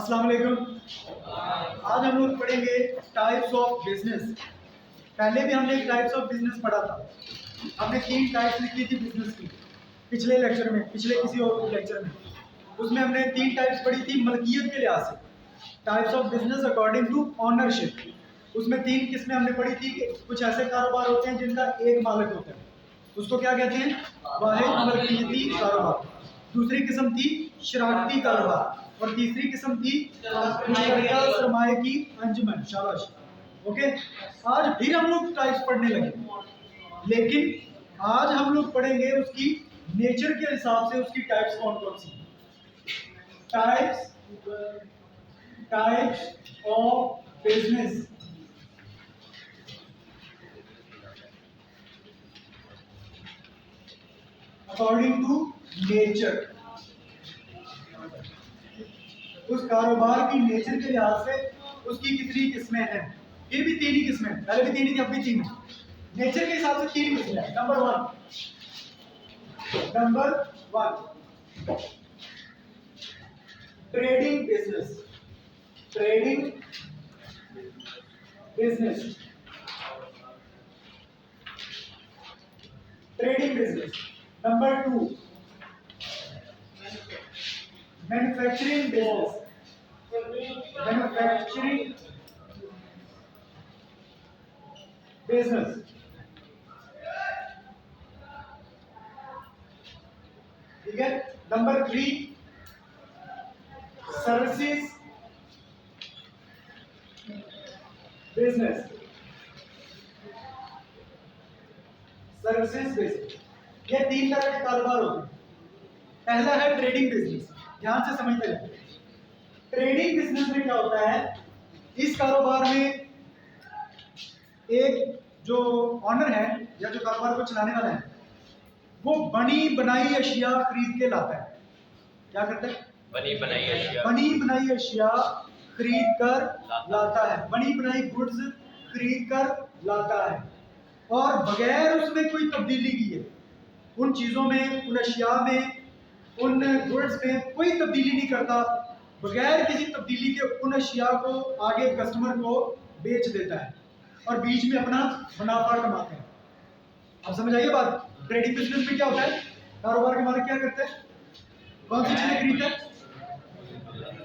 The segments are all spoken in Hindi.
अस्सलाम वालेकुम। आज हम लोग पढ़ेंगे टाइप्स ऑफ बिजनेस। पहले भी हमने टाइप्स ऑफ बिजनेस पढ़ा था। हमने 3 टाइप्स लिखी थी बिजनेस की पिछले लेक्चर में, पिछले किसी और लेक्चर में। उसमें हमने 3 टाइप्स पढ़ी थी मलकियत के लिहाज से। Types of business according to ownership. उसमें 3 किस्में हमने पढ़ी थी कि कुछ ऐसे कारोबार होते हैं जिनका एक मालिक होता है, उसको क्या कहते हैं, वाहिद मलकियती कारोबार। दूसरी किस्म थी शराकती कारोबार और तीसरी किस्म थी मुश्तरका सरमाए की अंजुमन। शाबाश। ओके, आज फिर हम लोग टाइप्स पढ़ने लगे, लेकिन आज हम लोग पढ़ेंगे उसकी नेचर के हिसाब से उसकी टाइप्स कौन कौन सी। Types of business. According to nature, उस कारोबार की नेचर के लिहाज से उसकी कितनी किस्में हैं। फिर भी 3 ही किस्में हैं, पहले भी 3 ही थी, अब भी 3 है। नेचर के हिसाब से 3 किस्में हैं। Number 1 trading business. Trading business. Trading business. Number 2 manufacturing business. Manufacturing business. ठीक है। Number 3 services business. Services business. ये 3 तरह के कारोबार होते हैं। पहला है ट्रेडिंग बिजनेस। ध्यान से समझते हैं। ट्रेडिंग बिजनेस में क्या होता है, इस कारोबार में एक जो ऑनर है या जो कारोबार को चलाने वाला है, वो बनी बनाई अशिया खरीद के लाता है। क्या करता है? बनी बनाई अशिया खरीद कर लाता है। बनी बनाई गुड्स खरीद कर लाता है और बगैर उसमें कोई तब्दीली किए, उन चीजों में, उन अशिया में, उन गुड्स में कोई तब्दीली नहीं करता। बगैर किसी तब्दीली के उन अशिया को आगे कस्टमर को बेच देता है और बीच में अपना मुनाफा कमाते हैं। अब समझ आइए बात। ट्रेडिंग बिजनेस में क्या होता है, कारोबार के मालिक क्या करते हैं, कौन सी चीजें खरीदते हैं,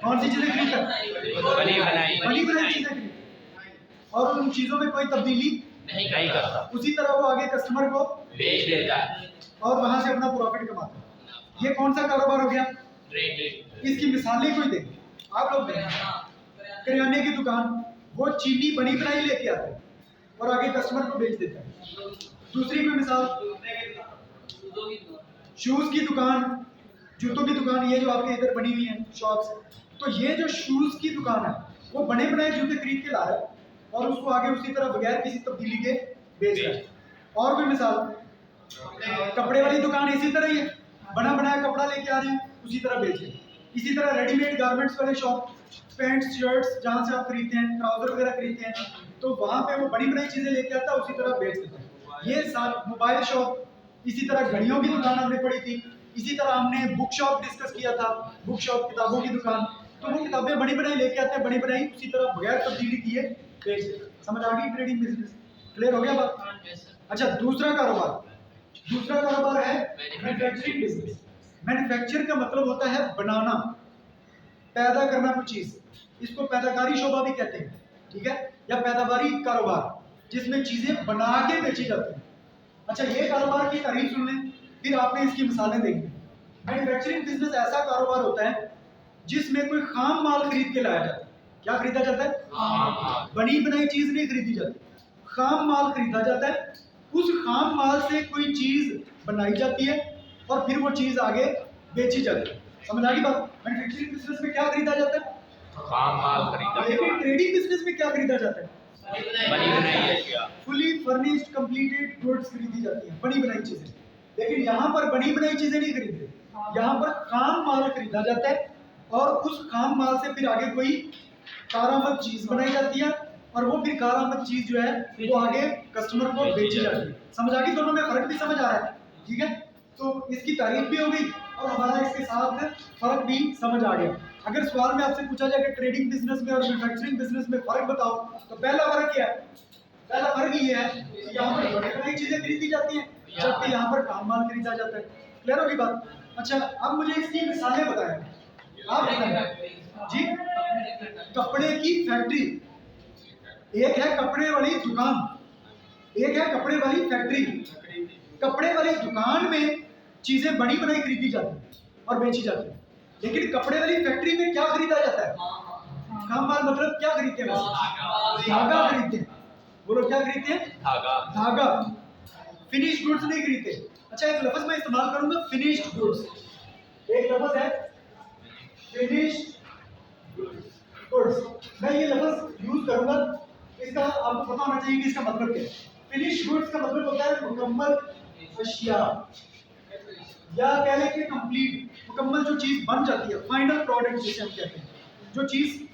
कौन सी चीजें खरीदते हैं, बनी बनाई चीजें खरीदते हैं और उन चीजों में कोई तब्दीली नहीं करता। उसी तरह वो आगे कस्टमर को बेच देता है और वहां से अपना प्रॉफिट कमाता है। ये कौन सा कारोबार हो गया? इसकी मिसालें कोई देंगे, आप लोग देंगे। किराने की दुकान, वो चीनी बनी बनाई लेके आता है और आगे कस्टमर को बेच देता है। दूसरी कोई मिसाल, शूज की दुकान, जूतों की दुकान, ये जो आपके इधर बनी हुई है शॉप्स, तो ये जो शूज की दुकान है वो बने बनाए जूते खरीद के ला रहा है और उसको आगे उसी तरह बगैर किसी तब्दीली के बेच रहा है। और कोई मिसाल, कपड़े वाली दुकान इसी तरह ही है, बना बनाया कपड़ा लेके आ रहे हैं, उसी तरह बेच रहे हैं। इसी तरह रेडीमेड गारमेंट्स वाले शॉप, पैंट्स शर्ट्स जहाँ से आप खरीदते हैं, ट्राउजर वगैरह खरीदते हैं, तो वहाँ पे वो बड़ी बड़ी चीजें लेके आता है, उसी तरह बेच देता है। ये सारे मोबाइल शॉप, इसी तरह घड़ियों की दुकान हमने पढ़ी थी। इसी तरह हमने बुक शॉप डिस्कस किया था, बुक शॉप किताबों की दुकान, तो वो किताबें बड़ी बनाई लेके आते हैं, बड़ी बनाई उसी तरह बगैर तब्दीली किए बेच देते हैं। समझ आ गई ट्रेडिंग बिजनेस? क्लियर हो गया बात? अच्छा, दूसरा कारोबार है मैन्युफैक्चरिंग बिजनेस। मैन्युफैक्चर का मतलब होता है बनाना, पैदा करना कुछ चीज, इसको पैदाकारी शोबा भी कहते हैं, ठीक है, या पैदावारी कारोबार, जिसमें चीजें बना के बेची जाती हैं। अच्छा, ये कारोबार की तारीफ सुन लें, फिर आपने इसकी मिसालें देखी। मैन्युफैक्चरिंग बिजनेस ऐसा कारोबार होता है जिसमें कोई खाम माल खरीद के लाया जाता है। क्या खरीदा जाता है? बनी बनाई चीज नहीं खरीदी जाती, खाम माल खरीदा जाता है। उस खाम माल से कोई चीज बनाई जाती है और फिर वो चीज आगे बेची जाती है। समझ आ गई बात? मैन्युफैक्चरिंग बिजनेस में क्या खरीदा जाता है? खाम माल खरीदा जाता है। लेकिन ट्रेडिंग बिजनेस में क्या खरीदा जाता है? बनी बनाई अशिया, फुली फर्निश्ड कंप्लीटेड गुड्स खरीदी जाती है, बनी बनाई चीजें। लेकिन यहाँ पर बनी बनाई चीजें नहीं खरीदते, यहाँ पर खाम माल खरीदा जाता है और उस खाम माल से फिर आगे कोई कारामद चीज बनाई जाती है और वो फिर कारामद चीज जो है वो आगे कस्टमर को बेची जाती है। समझ आ गई? दोनों में फर्क भी समझ आ रहा है, ठीक है? तो इसकी तारीफ भी हो गई और हमारा इसके साथ फर्क भी समझ आ गया। अगर सवाल में आपसे पूछा जाए कि ट्रेडिंग बिजनेस में और मैन्युफैक्चरिंग बिजनेस में फर्क बताओ, तो पहला फर्क क्या है? पहला फर्क ये है कि यहाँ पर बड़ी बड़ी चीजें खरीदी जाती हैं, जबकि यहाँ पर काम माल खरीदा जाता है। क्लियर होगी बात? अच्छा, अब मुझे इसकी मिसालें बताएं, आप बताएं जी। कपड़े की फैक्ट्री, एक है कपड़े वाली दुकान, एक है कपड़े वाली फैक्ट्री। कपड़े वाली दुकान में चीजें बनी बनाई खरीदी जाती है और बेची जाती है, लेकिन कपड़े वाली फैक्ट्री में क्या खरीदा जाता है? काम माल। मतलब क्या खरीदते हैं? धागा खरीदते हैं। वो लोग क्या खरीदते हैं? धागा। फिनिश गुड्स नहीं खरीदते। अच्छा, एक लफ्ज मैं इस्तेमाल करूंगा, फिनिश्ड गुड्स। एक लफ्ज है फिनिश्ड गुड्स। मैं ये लफ्ज यूज करूंगा, इसका आपको पता होना चाहिए कि इसका मतलब क्या है। फिनिश्ड गुड्स का मतलब होता है मुकम्मल अशिया, या कह लें कि कंप्लीट, मुकम्मल जो चीज बन जाती है, फाइनल प्रोडक्ट जिसे हम कहते हैं, जो चीज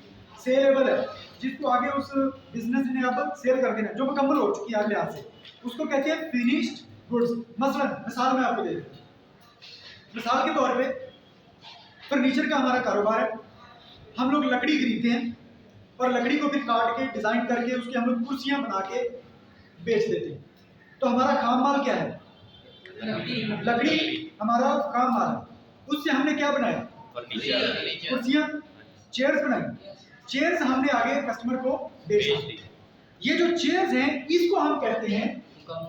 सेलेबल है, जिसको आगे उस बिजनेस ने अब सेल कर देना, जो मुकम्मल हो चुकी है अगले हाथ से, उसको कहते हैं फिनिश्ड गुड्स। मसलन मिसाल मैं आपको दे देता हूं। मिसाल के तौर पे फर्नीचर का हमारा कारोबार है। हम लोग लकड़ी खरीदते हैं और लकड़ी को फिर काट के डिजाइन करके उसके हम लोग कुर्सियां बना के बेच देते हैं। तो हमारा काम माल क्या है? लकड़ी हमारा काम माल है। उससे हमने क्या बनाया? कुर्सियां, चेयर्स बनाई। चेयर्स हमने आगे कस्टमर को बेच। ये जो चेयर्स हैं, इसको हम कहते हैं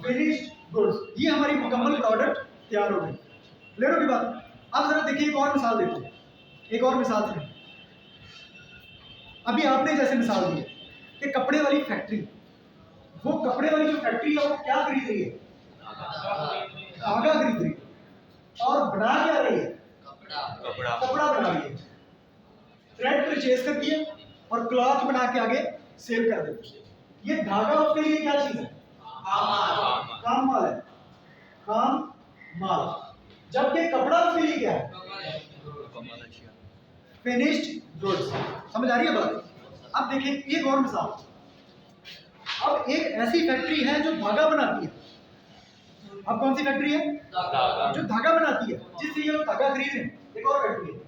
फिनिश्ड गुड्स। ये हमारी मुकम्मल प्रोडक्ट तैयार हो गई। क्लियर होगी बात? अब जरा देखिए, एक और मिसाल देते हैं। एक और मिसाल सुनिए। अभी आपने जैसे मिसाल दी कि कपड़े वाली फैक्ट्री, वो कपड़े वाली जो फैक्ट्री है वो क्या खरीद रही है? धागा खरीद रही है। और बना क्या रही है? कपड़ा बना रही है। थ्रेड परचेज करती है और क्लॉथ बना के आगे सेल कर देती है। ये धागा उसके लिए क्या चीज है? काम माल है। काम माल। जबकि कपड़ा उसके लिए क्या है? Finished goods. समझ आ रही है बात? अब देखिए एक और मिसाल। अब एक ऐसी फैक्ट्री है जो धागा बनाती है। अब कौन सी फैक्ट्री है? जो धागा बनाती है, जिससे ये लोग धागा खरीद रहे हैं। एक और फैक्ट्री है,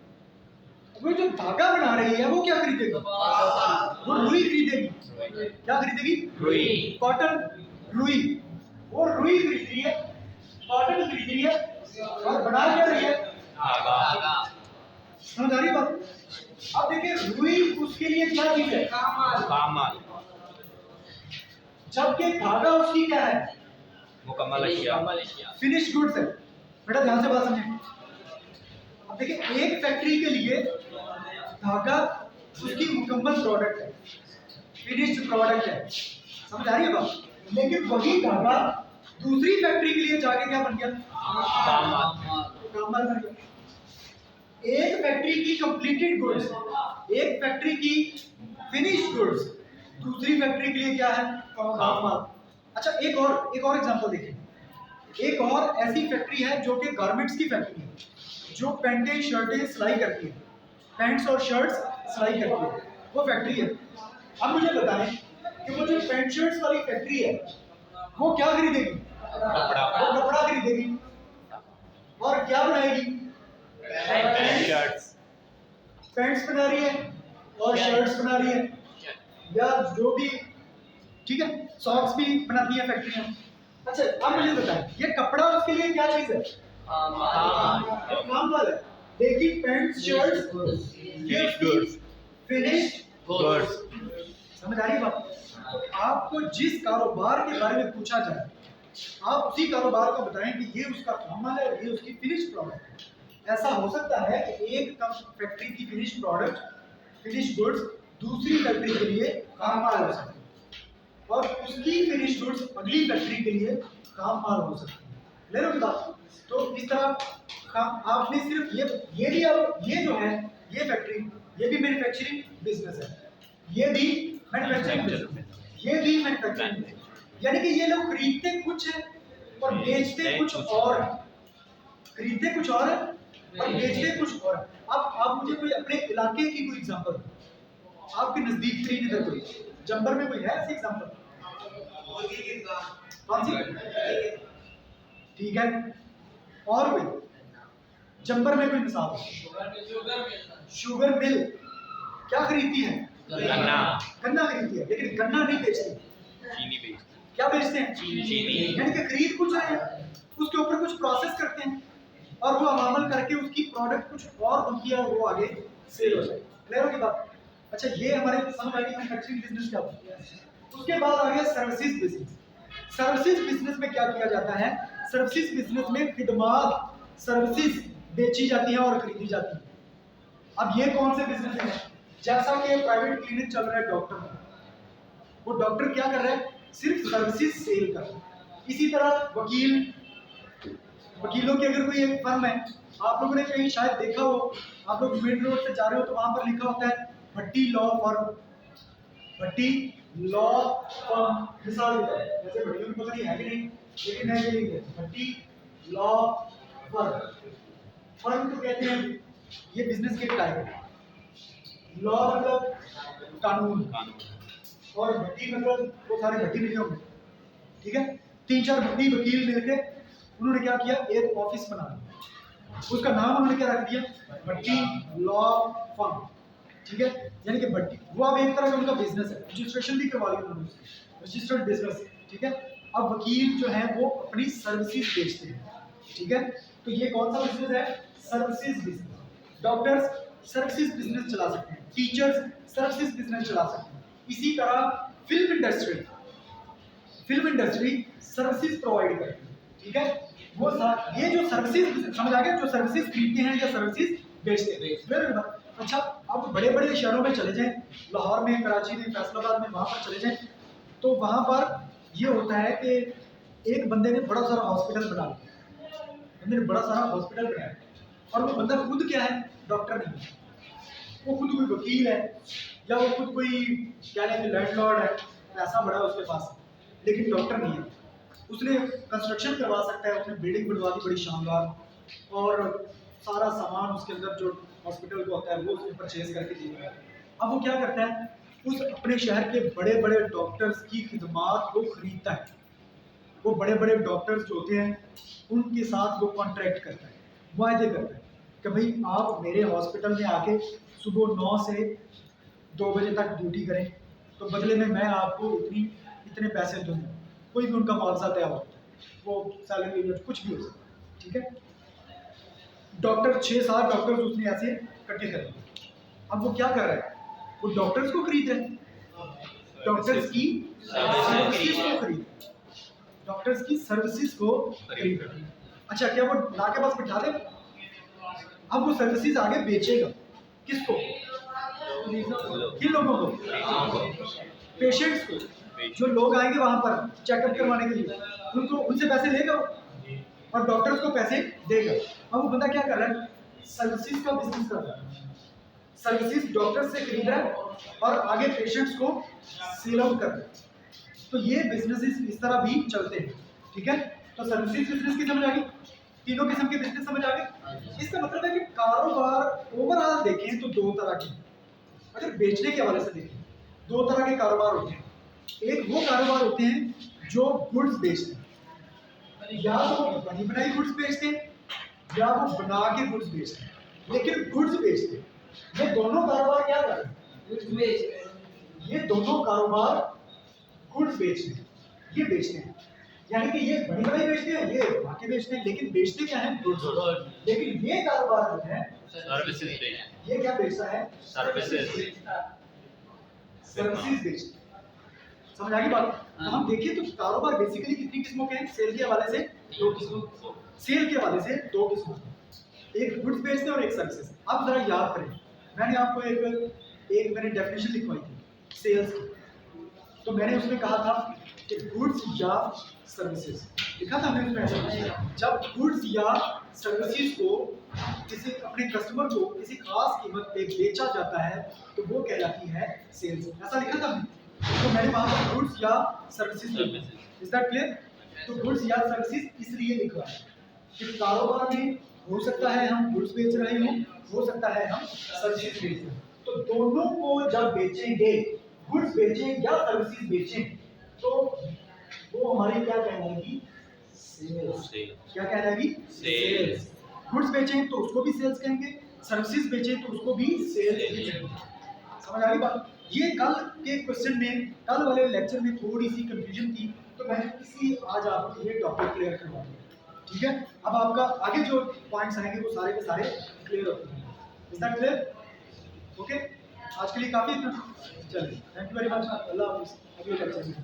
वो जो धागा बना रही है वो क्या खरीदेगी? वो रुई खरीदेगी। क्या खरीदेगी? रुई। कॉटन, रुई। वो रुई खरीद रही है, कॉटन खरीद रही है, और बना क्या रही है? धागा। समझ आ रही बात? अब देखिए, रुई उसके लिए क्या चीज है? काम माल। जबकि धागा उसकी क्या है? मुकम्मल अशिया, फिनिश गुड्स है। बेटा ध्यान से बात समझें। अब देखिए, एक फैक्ट्री के लिए धागा उसकी मुकम्मल प्रोडक्ट है, फिनिश्ड प्रोडक्ट है। समझ आ रही है बात? लेकिन वही धागा दूसरी फैक्ट्री के लिए जाके क्या बन गया? काम माल बन गया। एक फैक्ट्री की कंप्लीटेड गुड्स, एक फैक्ट्री की फिनिश्ड गुड्स, दूसरी फैक्ट्री के लिए क्या है? काम माल। अच्छा, एक और एग्जांपल देखिए। एक और ऐसी फैक्ट्री है जो कि गारमेंट्स की फैक्ट्री है, जो पैंटें शर्टें सिलाई करती है, पैंट्स और शर्ट्स सिलाई करती है, वो फैक्ट्री है। अब मुझे बताएं कि वो जो पैंट शर्ट्स वाली फैक्ट्री है वो क्या खरीदेगी? वो कपड़ा खरीदेगी और क्या बनाएगी? पैंट्स बना रही है और शर्ट्स बना रही है, या जो भी, ठीक है, सॉक्स भी बनाती है फैक्ट्रियां। अच्छा, अब मुझे बताएं, ये कपड़ा उसके लिए क्या चीज है? काम माल है। लेकिन पैंट शर्ट्स फिनिश्ड गुड्स। समझ आ रही है बात? तो आपको जिस कारोबार के बारे में पूछा जाए, आप उसी कारोबार को बताएं कि ये उसका काम माल है और ये उसकी फिनिश्ड प्रोडक्ट है। ऐसा हो सकता है कि एक फैक्ट्री की फिनिश्ड प्रोडक्ट, फिनिश्ड गुड्स दूसरी फैक्ट्री के लिए काम माल हो सकती है, और उसकी फिनिश्ड गुड्स अगली फैक्ट्री के लिए काम माल हो सकती है। ले लो बात? तो इस तरह आपने सिर्फ ये भी, अब ये जो है, ये फैक्ट्री, ये भी मैन्युफैक्चरिंग बिजनेस है, ये भी मैन्युफैक्चरिंग बिजनेस, ये भी मैन्युफैक्चरिंग बिजनेस। यानी कि ये लोग खरीदते कुछ है और बेचते कुछ और है। खरीदते कुछ और है और बेचते कुछ और है। अब आप मुझे कोई अपने इलाके की कोई एग्जांपल, आपके नजदीक कहीं इधर कोई जंबर में कोई है ऐसी एग्जांपल? कौन सी? ठीक है, और कोई जंबर में कोई मिसाल? शुगर मिल क्या खरीदती है? गन्ना। गन्ना खरीदती है, लेकिन गन्ना नहीं बेचती, चीनी बेचती क्या बेचते हैं? चीनी। यानी कि खरीद कुछ रहे हैं, उसके ऊपर कुछ प्रोसेस करते हैं और वो अमल करके उसकी प्रोडक्ट कुछ और बनती है और वो आगे सेल हो जाए। क्लियर होगी बात? अच्छा, ये हमारे समझ आई मैन्युफैक्चरिंग बिजनेस क्या होता है। उसके बाद आ गया सर्विसेज बिजनेस। सर्विसेज बिजनेस में क्या किया जाता है? सर्विसेज बिजनेस में खिदमत सर्विसेज बेची जाती है और खरीदी जाती है। अब ये कौन से बिजनेस है? जैसा कि प्राइवेट क्लिनिक चल रहा है डॉक्टर का, वो डॉक्टर क्या कर रहा है? सिर्फ सर्विसेज सेल कर रहा है। इसी तरह वकीलों की अगर कोई एक फर्म है, आप लोगों ने कहीं शायद देखा हो, आप लोग मेन रोड से जा रहे हो तो वहां पर लिखा होता है भट्टी लॉ फर्म, भट्टी लॉ फर्म। मिसाल देता है, जैसे भट्टियों की पता नहीं है कि नहीं, लेकिन है ये भट्टी लॉ फर्म। फर्म तो कहते हैं ये बिजनेस के टाइप है। लॉ मतलब कानून, और भट्टी मतलब वो सारे भट्टी मिले होंगे, ठीक है। 3-4 भट्टी वकील मिलके उन्होंने क्या किया? एक ऑफिस बना लिया, उसका नाम उन्होंने क्या रख दिया? भट्टी लॉ फर्म, ठीक है। यानी कि भट्टी वो अब एक तरह का उनका बिजनेस है, रजिस्ट्रेशन भी करवा लिया उन्होंने, रजिस्टर्ड बिजनेस, ठीक है। अब वकील जो है वो अपनी सर्विसेज बेचते हैं, ठीक है। तो ये कौन सा बिजनेस है? Services business. Doctors services business चला सकते हैं, टीचर्स सर्विसेज बिजनेस चला सकते हैं। इसी तरह फिल्म इंडस्ट्री सर्विसेज प्रोवाइड करती है, ठीक है। वो ये जो सर्विसेज, समझ आ गया, जो सर्विसेज खरीदते हैं या सर्विसेज बेचते हैं। अच्छा, अब बड़े बड़े शहरों में चले जाएं, लाहौर में, कराची में, फैसलाबाद में, वहां पर चले जाएं, तो वहां पर ये होता है कि एक बंदे ने बड़ा सारा हॉस्पिटल बना लिया, बंदे ने बड़ा सारा हॉस्पिटल बनाया, और वो बंदा खुद क्या है? डॉक्टर नहीं है, वो खुद कोई वकील है, या वो खुद कोई क्या है कि लैंडलॉर्ड है, पैसा बड़ा है उसके पास, लेकिन डॉक्टर नहीं है। उसने कंस्ट्रक्शन करवा सकता है, उसने बिल्डिंग बनवा दी बड़ी शानदार, और सारा सामान उसके अंदर जो हॉस्पिटल को होता है वो उसने परचेज करके दिया। अब वो क्या करता है? उस अपने शहर के बड़े बड़े डॉक्टर्स की खिदमत को खरीदता है। वो बड़े बड़े डॉक्टर्स जो होते हैं उनके साथ वो कॉन्ट्रैक्ट करता है, वायदे करता है कि भाई आप मेरे हॉस्पिटल में आके सुबह 9 से 2 बजे तक ड्यूटी करें, तो बदले में मैं आपको इतने पैसे दूंगा। कोई भी उनका मुआवजा तय होता है, वो सैलरी या कुछ भी हो सकता है, ठीक है। डॉक्टर 6-7 डॉक्टर्स उसने ऐसे इकट्ठे कर लिए। अब वो क्या कर रहा है? वो डॉक्टर्स को खरीद रहे हैं, डॉक्टर्स की सर्विसेज को खरीद, डॉक्टर्स की सर्विसेज को खरीद रहे हैं। अच्छा, क्या वो ला के पास बिठा दे? अब वो सर्विसेज आगे बेचेगा किसको? किन लोगों को? पेशेंट्स को। जो लोग आएंगे वहां पर चेकअप करवाने के लिए, उनको उनसे पैसे लेगा और डॉक्टर्स को पैसे देगा। अब वो बंदा क्या कर रहा है? सर्विसेज का बिजनेस कर रहा है, सर्विसेज डॉक्टर से खरीद रहा है और आगे पेशेंट्स को सेल आउट कर रहा है। तो ये बिजनेसेस इस तरह भी चलते हैं, ठीक है। तो सर्विसेज बिजनेस की समझ आ गई, तीनों किस्म के बिजनेस समझ आ गए। इसका मतलब है कि कारोबार ओवरऑल देखें तो 2 तरह के, अगर बेचने के हवाले से देखें 2 तरह के कारोबार होते हैं। एक वो कारोबार होते हैं जो गुड्स बेचते हैं, या वो बनी बनाई गुड्स बेचते हैं या वो बना के गुड्स बेचते हैं, लेकिन गुड्स बेचते हैं। ये दोनों कारोबार क्या कर रहे हैं? ये दोनों कारोबार गुड्स बेचते हैं, ये बेचते हैं, यानी कि ये बनी बनाई बेचते हैं, ये बना के बेचते हैं, लेकिन बेचते क्या है? गुड्स। लेकिन ये कारोबार जो है सर्विसेज ये क्या बेचता है? सर्विसेज बेचता है। समझ आ गई बात? तो हम देखिए तो कारोबार बेसिकली कितनी किस्मों के हैं? सेल के हवाले से 2 किस्मों, सेल के हवाले से 2 किस्मों, एक गुड्स बेचते हैं और एक सर्विसेज। आप जरा याद करें, मैंने आपको एक मैंने डेफिनेशन लिखवाई थी सेल्स की, तो मैंने उसमें कहा था कि गुड्स या सर्विसेज, लिखा था मैंने उसमें, जब गुड्स या सर्विसेज को किसी अपने कस्टमर को किसी खास कीमत पे बेचा जाता है तो वो कहलाती है सेल्स, ऐसा लिखा था मैंने। तो मैंने वहां पर गुड्स या सर्विसेज, इज दैट क्लियर? तो गुड्स या सर्विसेज इसलिए लिखा है कि कारोबार में हो सकता है हम गुड्स बेच रहे हों, हो सकता है हम सर्विसेज बेच रहे हों, तो दोनों को जब बेचेंगे, गुड्स बेचें या सर्विसेज बेचें, तो वो हमारी क्या कहलाएगी? सेल्स। क्या कहलाएगी? सेल्स। गुड्स बेचें तो उसको भी सेल्स कहेंगे, सर्विसेज बेचे तो उसको भी सेल्स। समझ आ गई बात? ये कल के क्वेश्चन में, कल वाले लेक्चर में थोड़ी सी कंफ्यूजन थी, तो मैंने आज आपको ये टॉपिक क्लियर करवा दिया। ठीक है, अब आपका आगे जो पॉइंट्स आएंगे वो सारे के सारे क्लियर होते हैं। Is that clear? ओके, आज के लिए काफी इतना। चलिए, थैंक यू वेरी मच, अल्लाह हाफिज़। अगले लेक्चर में